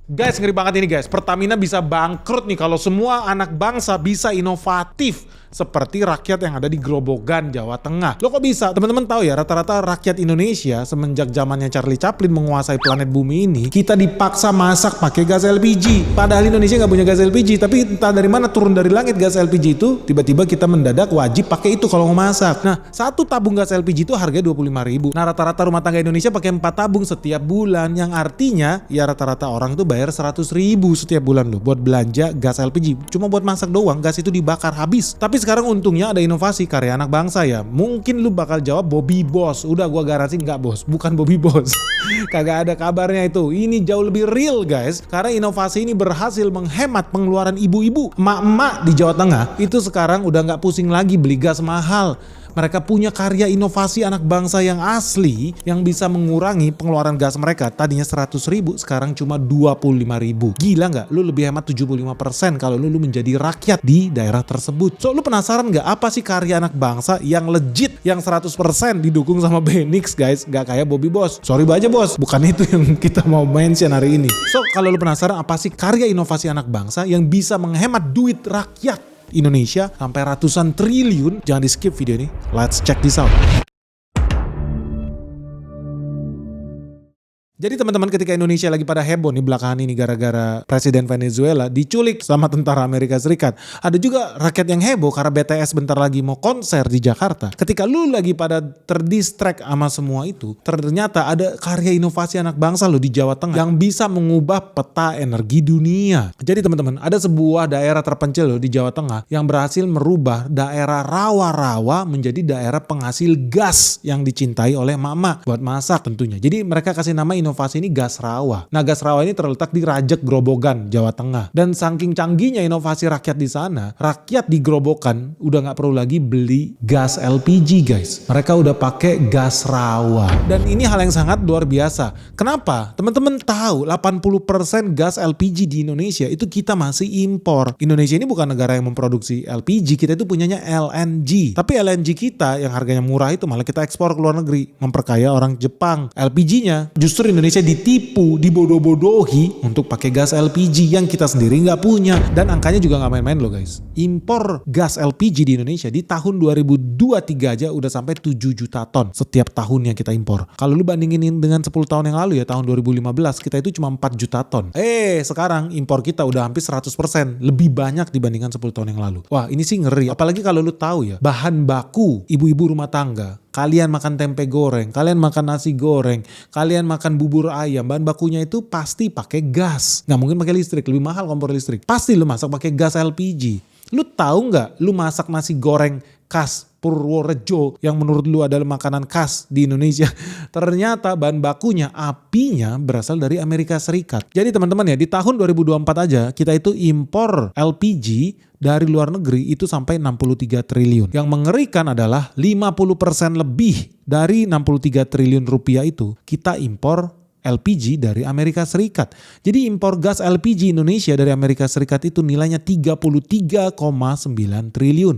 Guys, ngeri banget ini guys. Pertamina bisa bangkrut nih kalau semua anak bangsa bisa inovatif seperti rakyat yang ada di Grobogan, Jawa Tengah. Lo kok bisa? Teman-teman tahu ya, rata-rata rakyat Indonesia semenjak zamannya Charlie Chaplin menguasai planet bumi ini, kita dipaksa masak pakai gas LPG. Padahal Indonesia nggak punya gas LPG, tapi entah dari mana turun dari langit gas LPG itu, tiba-tiba kita mendadak wajib pakai itu kalau mau masak. Nah, satu tabung gas LPG itu harganya 25.000. Nah, rata-rata rumah tangga Indonesia pakai 4 tabung setiap bulan, yang artinya ya rata-rata orang itu bayar 100.000 setiap bulan loh buat belanja gas LPG. Cuma buat masak doang, gas itu dibakar habis. Tapi sekarang untungnya ada inovasi karya anak bangsa ya. Mungkin lu bakal jawab Bobby Boss. Udah gua garansi nggak bos, bukan Bobby Boss. Kagak ada kabarnya itu. Ini jauh lebih real guys. Karena inovasi ini berhasil menghemat pengeluaran ibu-ibu, emak-emak di Jawa Tengah. Itu sekarang udah nggak pusing lagi beli gas mahal. Mereka punya karya inovasi anak bangsa yang asli yang bisa mengurangi pengeluaran gas mereka. Tadinya 100.000, sekarang cuma 25.000. Gila nggak? Lu lebih hemat 75% kalau lu menjadi rakyat di daerah tersebut. So, lu penasaran nggak apa sih karya anak bangsa yang legit, yang 100% didukung sama Benix guys? Nggak kayak Bobby Boss. Sorry aja bos, bukan itu yang kita mau mention hari ini. So, kalau lu penasaran apa sih karya inovasi anak bangsa yang bisa menghemat duit rakyat Indonesia sampai ratusan triliun, jangan di skip video ini. Let's check this out. Jadi teman-teman, ketika Indonesia lagi pada heboh nih belakangan ini gara-gara Presiden Venezuela diculik sama tentara Amerika Serikat. Ada juga rakyat yang heboh karena BTS bentar lagi mau konser di Jakarta. Ketika lu lagi pada terdistract sama semua itu, ternyata ada karya inovasi anak bangsa lo di Jawa Tengah yang bisa mengubah peta energi dunia. Jadi teman-teman, ada sebuah daerah terpencil loh di Jawa Tengah yang berhasil merubah daerah rawa-rawa menjadi daerah penghasil gas yang dicintai oleh mama buat masak tentunya. Jadi mereka kasih nama inovasi ini gas rawa. Nah, gas rawa ini terletak di Rajek, Grobogan, Jawa Tengah. Dan saking canggihnya inovasi rakyat di sana, rakyat di Grobogan udah nggak perlu lagi beli gas LPG guys. Mereka udah pakai gas rawa. Dan ini hal yang sangat luar biasa. Kenapa? Teman-teman tahu 80% gas LPG di Indonesia itu kita masih impor. Indonesia ini bukan negara yang memproduksi LPG, kita itu punyanya LNG. Tapi LNG kita yang harganya murah itu malah kita ekspor ke luar negeri, memperkaya orang Jepang. LPG-nya justru Indonesia ditipu, dibodoh-bodohi untuk pakai gas LPG yang kita sendiri nggak punya. Dan angkanya juga nggak main-main loh guys. Impor gas LPG di Indonesia di tahun 2023 aja udah sampai 7 juta ton setiap tahunnya kita impor. Kalau lu bandingin dengan 10 tahun yang lalu ya, tahun 2015 kita itu cuma 4 juta ton. Sekarang impor kita udah hampir 100%, lebih banyak dibandingkan 10 tahun yang lalu. Wah, ini sih ngeri. Apalagi kalau lu tahu ya, bahan baku ibu-ibu rumah tangga. Kalian makan tempe goreng, kalian makan nasi goreng, kalian makan bubur ayam, bahan bakunya itu pasti pakai gas. Nggak mungkin pakai listrik, lebih mahal kompor listrik. Pasti lu masak pakai gas LPG. Lu tahu nggak, lu masak nasi goreng khas Purworejo yang menurut lu adalah makanan khas di Indonesia, ternyata bahan bakunya, apinya berasal dari Amerika Serikat. Jadi teman-teman ya, di tahun 2024 aja kita itu impor LPG dari luar negeri itu sampai 63 triliun. Yang mengerikan adalah 50% lebih dari 63 triliun rupiah itu kita impor LPG dari Amerika Serikat. Jadi impor gas LPG Indonesia dari Amerika Serikat itu nilainya 33,9 triliun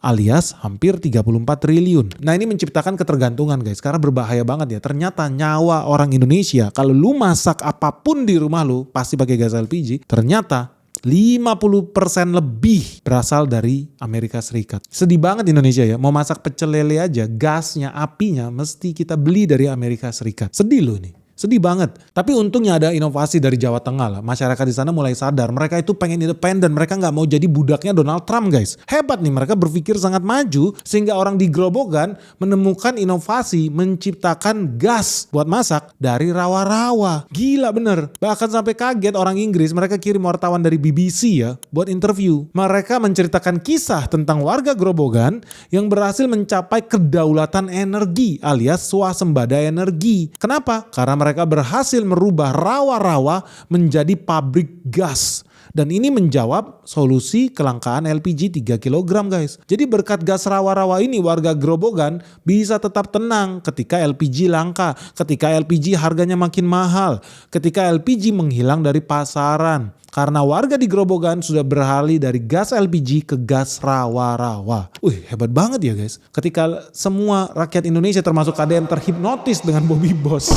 alias hampir 34 triliun. Nah, ini menciptakan ketergantungan guys, karena berbahaya banget ya. Ternyata nyawa orang Indonesia, kalau lu masak apapun di rumah lu pasti pakai gas LPG, ternyata 50% lebih berasal dari Amerika Serikat. Sedih banget Indonesia ya, mau masak pecel lele aja gasnya, apinya mesti kita beli dari Amerika Serikat. Sedih loh nih. Sedih banget. Tapi untungnya ada inovasi dari Jawa Tengah lah. Masyarakat di sana mulai sadar. Mereka itu pengen independen. Mereka nggak mau jadi budaknya Donald Trump guys. Hebat nih, mereka berpikir sangat maju. Sehingga orang di Grobogan menemukan inovasi menciptakan gas buat masak dari rawa-rawa. Gila bener. Bahkan sampai kaget orang Inggris. Mereka kirim wartawan dari BBC ya buat interview. Mereka menceritakan kisah tentang warga Grobogan yang berhasil mencapai kedaulatan energi alias swasembada energi. Kenapa? Karena mereka berhasil merubah rawa-rawa menjadi pabrik gas. Dan ini menjawab solusi kelangkaan LPG 3 kg guys. Jadi berkat gas rawa-rawa ini warga Grobogan bisa tetap tenang ketika LPG langka, ketika LPG harganya makin mahal, ketika LPG menghilang dari pasaran. Karena warga di Grobogan sudah beralih dari gas LPG ke gas rawa-rawa. Wih, hebat banget ya guys. Ketika semua rakyat Indonesia termasuk KDM terhipnotis dengan Bobby Boss.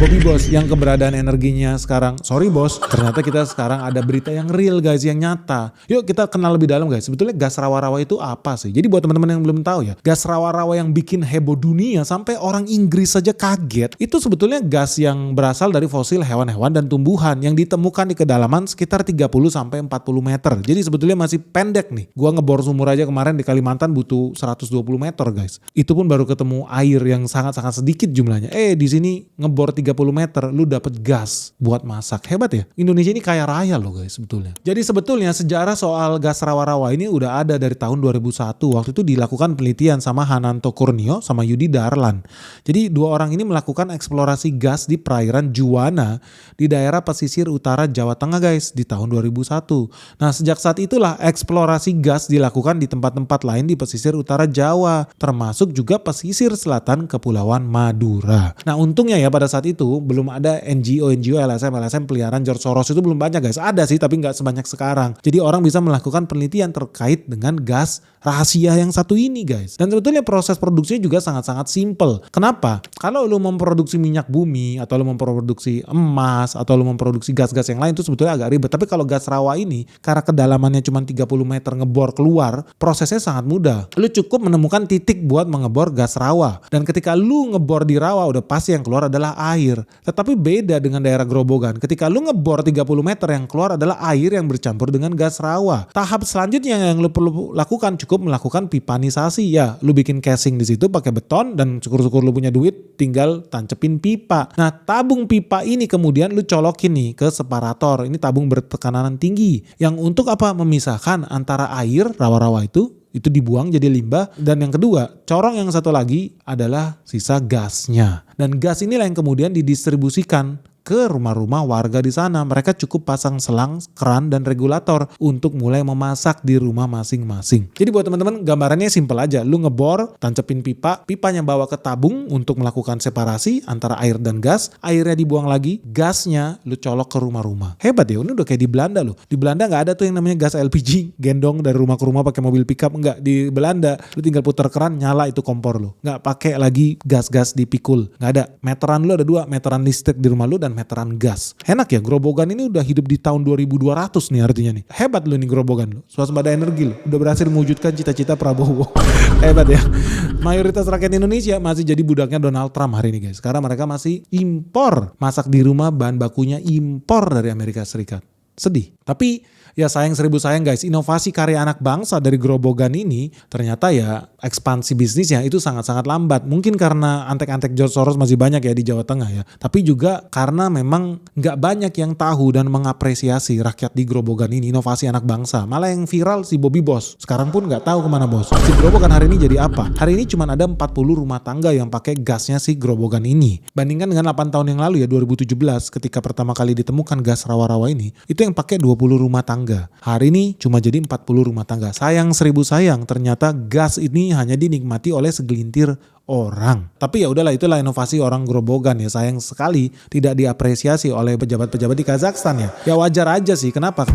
Bobby Boss yang keberadaan energinya sekarang, sorry bos, ternyata kita sekarang ada berita yang real guys, yang nyata. Yuk kita kenal lebih dalam guys. Sebetulnya gas rawa-rawa itu apa sih? Jadi buat teman-teman yang belum tahu ya, gas rawa-rawa yang bikin heboh dunia sampai orang Inggris saja kaget, itu sebetulnya gas yang berasal dari fosil hewan-hewan dan tumbuhan yang ditemukan di kedalaman sekitar 30 sampai 40 meter. Jadi sebetulnya masih pendek nih. Gua ngebor sumur aja kemarin di Kalimantan butuh 120 meter guys. Itu pun baru ketemu air yang sangat-sangat sedikit jumlahnya. Di sini ngebor 30 meter lu dapet gas buat masak. Hebat ya. Indonesia ini kaya raya loh guys sebetulnya. Jadi sebetulnya sejarah soal gas rawa-rawa ini udah ada dari tahun 2001. Waktu itu dilakukan penelitian sama Hananto Kurniawan sama Yudi Darlan. Jadi dua orang ini melakukan eksplorasi gas di perairan Juwana di daerah pesisir utara Jawa Tengah guys di tahun 2001. Nah sejak saat itulah eksplorasi gas dilakukan di tempat-tempat lain di pesisir utara Jawa, termasuk juga pesisir selatan Kepulauan Madura. Nah untungnya ya pada saat itu belum ada NGO LSM peliharaan George Soros itu belum banyak guys. Ada sih tapi nggak sebanyak sekarang. Jadi orang bisa melakukan penelitian terkait dengan gas rahasia yang satu ini guys. Dan sebetulnya proses produksinya juga sangat-sangat simple. Kenapa? Kalau lu memproduksi minyak bumi atau lu memproduksi emas atau lu memproduksi gas-gas yang lain itu sebetulnya agak ribet. Tapi kalau gas rawa ini karena kedalamannya cuma 30 meter ngebor keluar, prosesnya sangat mudah. Lu cukup menemukan titik buat mengebor gas rawa. Dan ketika lu ngebor di rawa udah pasti yang keluar adalah air. Tetapi beda dengan daerah Grobogan. Ketika lu ngebor 30 meter yang keluar adalah air yang bercampur dengan gas rawa. Tahap selanjutnya yang lu perlu lakukan cukup melakukan pipanisasi ya. Lu bikin casing di situ pakai beton dan syukur-syukur lu punya duit tinggal tancepin pipa. Nah, tabung pipa ini kemudian lu colokin nih ke separator. Ini tabung bertekanan tinggi yang untuk apa? Memisahkan antara air rawa-rawa itu dibuang jadi limbah, dan yang kedua corong yang satu lagi adalah sisa gasnya, dan gas inilah yang kemudian didistribusikan ke rumah-rumah warga di sana. Mereka cukup pasang selang, keran, dan regulator untuk mulai memasak di rumah masing-masing. Jadi buat teman-teman gambarannya simpel aja. Lu ngebor, tancepin pipa, pipanya bawa ke tabung untuk melakukan separasi antara air dan gas. Airnya dibuang lagi, gasnya lu colok ke rumah-rumah. Hebat ya, ini udah kayak di Belanda loh. Di Belanda gak ada tuh yang namanya gas LPG, gendong dari rumah ke rumah pakai mobil pickup. Enggak, di Belanda lu tinggal puter keran, nyala itu kompor lu. Gak pakai lagi gas-gas dipikul. Gak ada. Meteran lu ada dua, meteran listrik di rumah lu dan meteran gas. Enak ya, Grobogan ini udah hidup di tahun 2200 nih artinya nih. Hebat lu nih Grobogan lu. Swasembada energi lu. Udah berhasil mewujudkan cita-cita Prabowo. Hebat ya. Mayoritas rakyat Indonesia masih jadi budaknya Donald Trump hari ini guys. Karena mereka masih impor. Masak di rumah bahan bakunya impor dari Amerika Serikat. Sedih. Tapi ya sayang seribu sayang guys, inovasi karya anak bangsa dari Grobogan ini ternyata ya ekspansi bisnisnya itu sangat-sangat lambat. Mungkin karena antek-antek George Soros masih banyak ya di Jawa Tengah ya. Tapi juga karena memang gak banyak yang tahu dan mengapresiasi rakyat di Grobogan ini, inovasi anak bangsa. Malah yang viral si Bobby Boss. Sekarang pun gak tahu kemana bos. Si Grobogan hari ini jadi apa? Hari ini cuma ada 40 rumah tangga yang pakai gasnya si Grobogan ini. Bandingkan dengan 8 tahun yang lalu ya 2017 ketika pertama kali ditemukan gas rawa-rawa ini, itu yang pakai 20 rumah tangga. Hari ini cuma jadi 40 rumah tangga. Sayang seribu sayang, ternyata gas ini hanya dinikmati oleh segelintir orang. Tapi ya udahlah, itulah inovasi orang Grobogan ya. Sayang sekali tidak diapresiasi oleh pejabat-pejabat di Kazakhstan ya. Ya wajar aja sih, kenapa?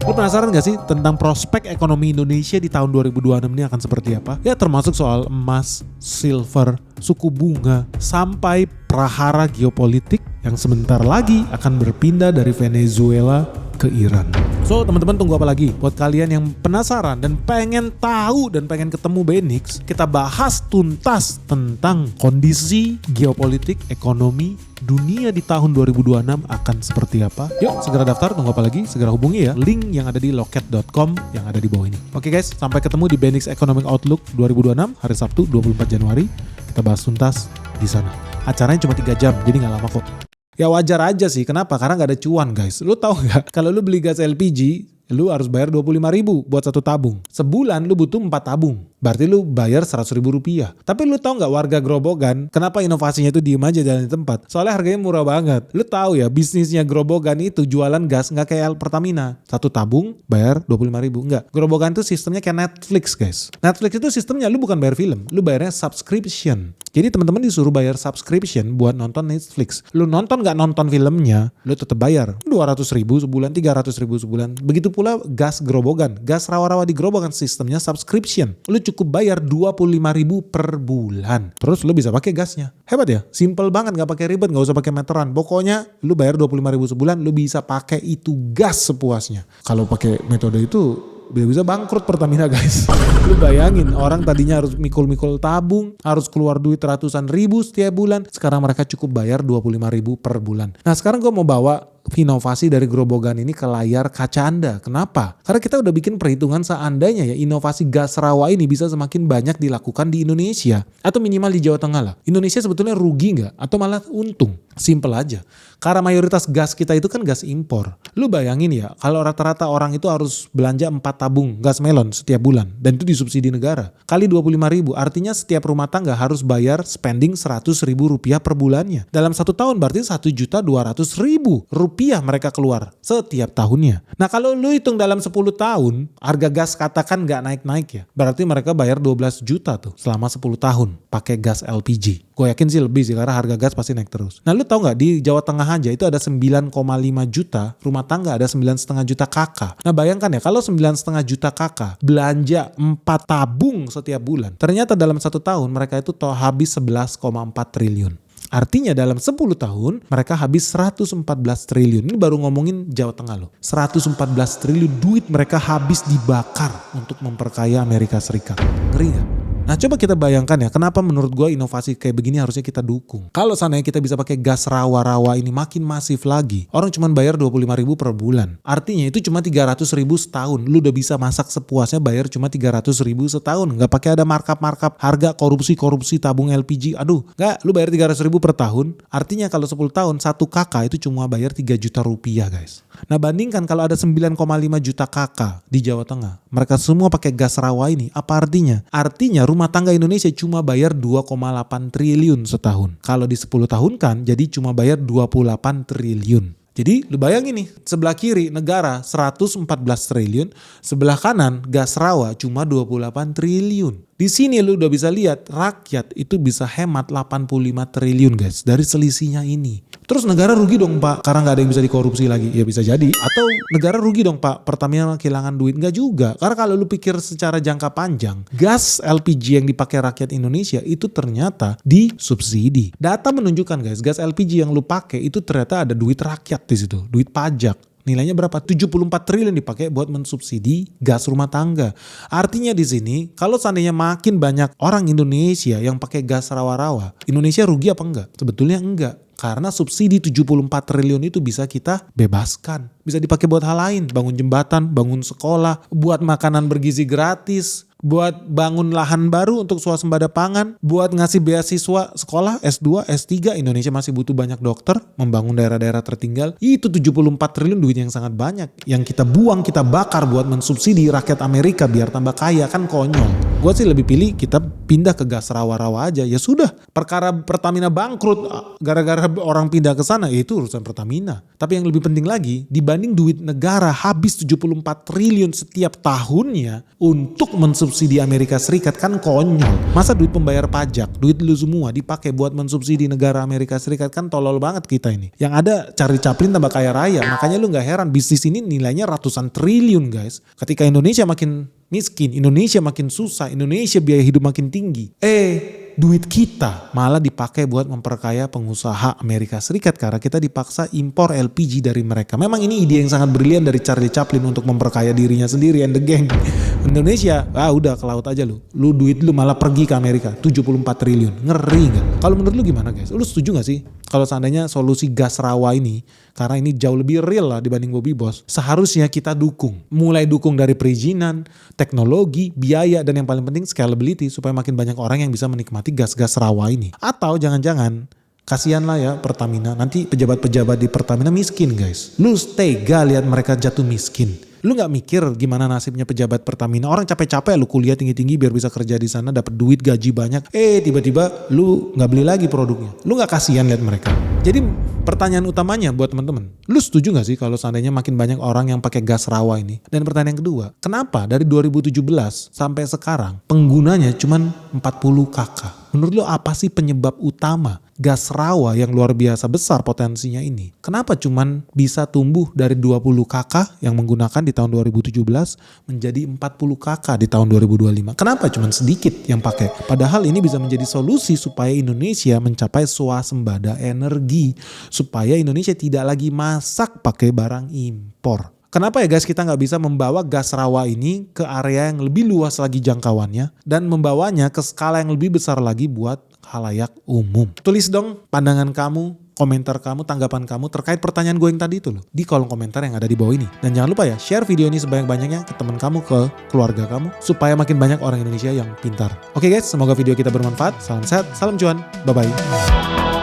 Lu penasaran gak sih tentang prospek ekonomi Indonesia di tahun 2026 ini akan seperti apa? Ya termasuk soal emas, silver, suku bunga, sampai prahara geopolitik yang sebentar lagi akan berpindah dari Venezuela ke Iran. So teman-teman tunggu apa lagi? Buat kalian yang penasaran dan pengen tahu dan pengen ketemu Benix, kita bahas tuntas tentang kondisi geopolitik ekonomi dunia di tahun 2026 akan seperti apa. Yuk segera daftar, tunggu apa lagi? Segera hubungi ya link yang ada di loket.com yang ada di bawah ini. Oke guys, sampai ketemu di Benix Economic Outlook 2026 hari Sabtu 24 Januari. Kita bahas tuntas di sana. Acaranya cuma 3 jam, jadi gak lama kok. Ya wajar aja sih, kenapa? Karena gak ada cuan guys. Lu tahu gak, kalau lu beli gas LPG lu harus bayar 25.000 buat satu tabung. Sebulan lu butuh 4 tabung. Berarti lu bayar 100.000 rupiah. Tapi lu tahu nggak warga Grobogan kenapa inovasinya itu diem aja jalan di tempat? Soalnya harganya murah banget. Lu tahu ya bisnisnya Grobogan itu jualan gas nggak kayak Pertamina. Satu tabung bayar 25.000. Enggak. Grobogan itu sistemnya kayak Netflix guys. Netflix itu sistemnya lu bukan bayar film. Lu bayarnya subscription. Jadi teman-teman disuruh bayar subscription buat nonton Netflix. Lu nonton nggak nonton filmnya, lu tetap bayar 200.000 sebulan, 300.000 sebulan. Begitu pula gas Grobogan. Gas rawa-rawa di Grobogan sistemnya subscription. Lu cukup bayar 25.000 per bulan. Terus lu bisa pakai gasnya. Hebat ya? Simple banget, nggak pakai ribet, nggak usah pakai meteran. Pokoknya lu bayar 25.000 sebulan, lu bisa pakai itu gas sepuasnya. Kalau pakai metode itu bisa bangkrut Pertamina guys. Lu bayangin orang tadinya harus mikul-mikul tabung, harus keluar duit ratusan ribu setiap bulan. Sekarang mereka cukup bayar 25.000 per bulan. Nah sekarang gue mau bawa inovasi dari Grobogan ini ke layar kaca Anda. Kenapa? Karena kita udah bikin perhitungan seandainya ya inovasi gas rawa ini bisa semakin banyak dilakukan di Indonesia. Atau minimal di Jawa Tengah lah. Indonesia sebetulnya rugi nggak? Atau malah untung? Simple aja. Karena mayoritas gas kita itu kan gas impor. Lu bayangin ya kalau rata-rata orang itu harus belanja 4 tabung gas melon setiap bulan. Dan itu disubsidi negara. Kali 25.000 artinya setiap rumah tangga harus bayar spending 100.000 rupiah per bulannya. Dalam 1 tahun berarti 1.200.000 rupiah mereka keluar setiap tahunnya. Nah kalau lu hitung dalam 10 tahun harga gas katakan nggak naik-naik ya. Berarti mereka bayar 12 juta tuh selama 10 tahun pakai gas LPG. Gue yakin sih lebih sih karena harga gas pasti naik terus. Nah lu tahu nggak di Jawa Tengah aja itu ada 9,5 juta rumah tangga, ada 9,5 juta kakak. Nah bayangkan ya kalau 9,5 juta kakak belanja 4 tabung setiap bulan. Ternyata dalam 1 tahun mereka itu habis 11,4 triliun. Artinya dalam 10 tahun mereka habis 114 triliun. Ini baru ngomongin Jawa Tengah loh. 114 triliun duit mereka habis dibakar untuk memperkaya Amerika Serikat. Ngeri gak? Nah coba kita bayangkan ya kenapa menurut gue inovasi kayak begini harusnya kita dukung. Kalau seandainya kita bisa pakai gas rawa-rawa ini makin masif lagi. Orang cuma bayar 25.000 per bulan. Artinya itu cuma 300.000 setahun. Lu udah bisa masak sepuasnya bayar cuma 300.000 setahun. Gak pakai ada markup-markup harga korupsi tabung LPG. Aduh gak, lu bayar 300.000 per tahun. Artinya kalau 10 tahun satu kakak itu cuma bayar 3 juta rupiah guys. Nah bandingkan kalau ada 9,5 juta kakak di Jawa Tengah. Mereka semua pakai gas rawa ini. Apa artinya? Artinya rumah tangga Indonesia cuma bayar 2,8 triliun setahun. Kalau di 10 tahun kan jadi cuma bayar 28 triliun. Jadi lu bayangin nih, sebelah kiri negara 114 triliun, sebelah kanan gas rawa cuma 28 triliun. Di sini lu udah bisa lihat rakyat itu bisa hemat 85 triliun guys dari selisihnya ini. Terus negara rugi dong Pak karena gak ada yang bisa dikorupsi lagi. Ya bisa jadi. Atau negara rugi dong Pak Pertamina kehilangan duit. Enggak juga. Karena kalau lu pikir secara jangka panjang gas LPG yang dipakai rakyat Indonesia itu ternyata disubsidi. Data menunjukkan guys gas LPG yang lu pakai itu ternyata ada duit rakyat di situ. Duit pajak. Nilainya berapa? 74 triliun dipakai buat mensubsidi gas rumah tangga. Artinya di sini kalau seandainya makin banyak orang Indonesia yang pakai gas rawa-rawa, Indonesia rugi apa enggak? Sebetulnya enggak. Karena subsidi 74 triliun itu bisa kita bebaskan. Bisa dipakai buat hal lain. Bangun jembatan, bangun sekolah, buat makanan bergizi gratis, buat bangun lahan baru untuk swasembada pangan, buat ngasih beasiswa sekolah S2, S3. Indonesia masih butuh banyak dokter, membangun daerah-daerah tertinggal. Itu 74 triliun duit yang sangat banyak. Yang kita buang, kita bakar buat mensubsidi rakyat Amerika biar tambah kaya, kan konyol. Gue sih lebih pilih kita pindah ke gas rawa-rawa aja. Ya sudah, perkara Pertamina bangkrut gara-gara orang pindah ke sana, ya itu urusan Pertamina. Tapi yang lebih penting lagi, dibanding duit negara habis 74 triliun setiap tahunnya untuk mensubsidi Amerika Serikat, kan konyol. Masa duit pembayar pajak, duit lu semua dipakai buat mensubsidi negara Amerika Serikat, kan tolol banget kita ini. Yang ada cari Chaplin tambah kaya raya. Makanya lu gak heran bisnis ini nilainya ratusan triliun guys. Ketika Indonesia makin miskin, Indonesia makin susah, Indonesia biaya hidup makin tinggi. Duit kita malah dipakai buat memperkaya pengusaha Amerika Serikat karena kita dipaksa impor LPG dari mereka. Memang ini ide yang sangat brilian dari Charlie Chaplin untuk memperkaya dirinya sendiri and the gang. Indonesia, udah ke laut aja lu. Lu duit lu malah pergi ke Amerika, 74 triliun. Ngeri gak? Kalau menurut lu gimana guys? Lu setuju gak sih? Kalau seandainya solusi gas rawa ini, karena ini jauh lebih real lah dibanding Bobby Boss, seharusnya kita dukung. Mulai dukung dari perizinan, teknologi, biaya, dan yang paling penting scalability supaya makin banyak orang yang bisa menikmati gas-gas rawa ini. Atau jangan-jangan kasihan lah ya Pertamina, nanti pejabat-pejabat di Pertamina miskin guys. Lu tega lihat mereka jatuh miskin. Lu nggak mikir gimana nasibnya pejabat Pertamina. Orang capek-capek lu kuliah tinggi-tinggi biar bisa kerja di sana, dapat duit, gaji banyak. Tiba-tiba lu nggak beli lagi produknya. Lu nggak kasihan lihat mereka. Jadi pertanyaan utamanya buat teman-teman, lu setuju gak sih kalau seandainya makin banyak orang yang pakai gas rawa ini? Dan pertanyaan yang kedua, kenapa dari 2017 sampai sekarang penggunanya cuma 40 kakak? Menurut lu apa sih penyebab utama gas rawa yang luar biasa besar potensinya ini? Kenapa cuman bisa tumbuh dari 20 kakak yang menggunakan di tahun 2017 menjadi 40 kakak di tahun 2025? Kenapa cuman sedikit yang pakai? Padahal ini bisa menjadi solusi supaya Indonesia mencapai swasembada energi. Supaya Indonesia tidak lagi masak pakai barang impor. Kenapa ya guys kita nggak bisa membawa gas rawa ini ke area yang lebih luas lagi jangkauannya dan membawanya ke skala yang lebih besar lagi buat khalayak umum? Tulis dong pandangan kamu, komentar kamu, tanggapan kamu terkait pertanyaan gue yang tadi itu loh di kolom komentar yang ada di bawah ini. Dan jangan lupa ya share video ini sebanyak-banyaknya ke teman kamu, ke keluarga kamu supaya makin banyak orang Indonesia yang pintar. Oke guys, semoga video kita bermanfaat. Salam sehat, salam cuan, bye-bye.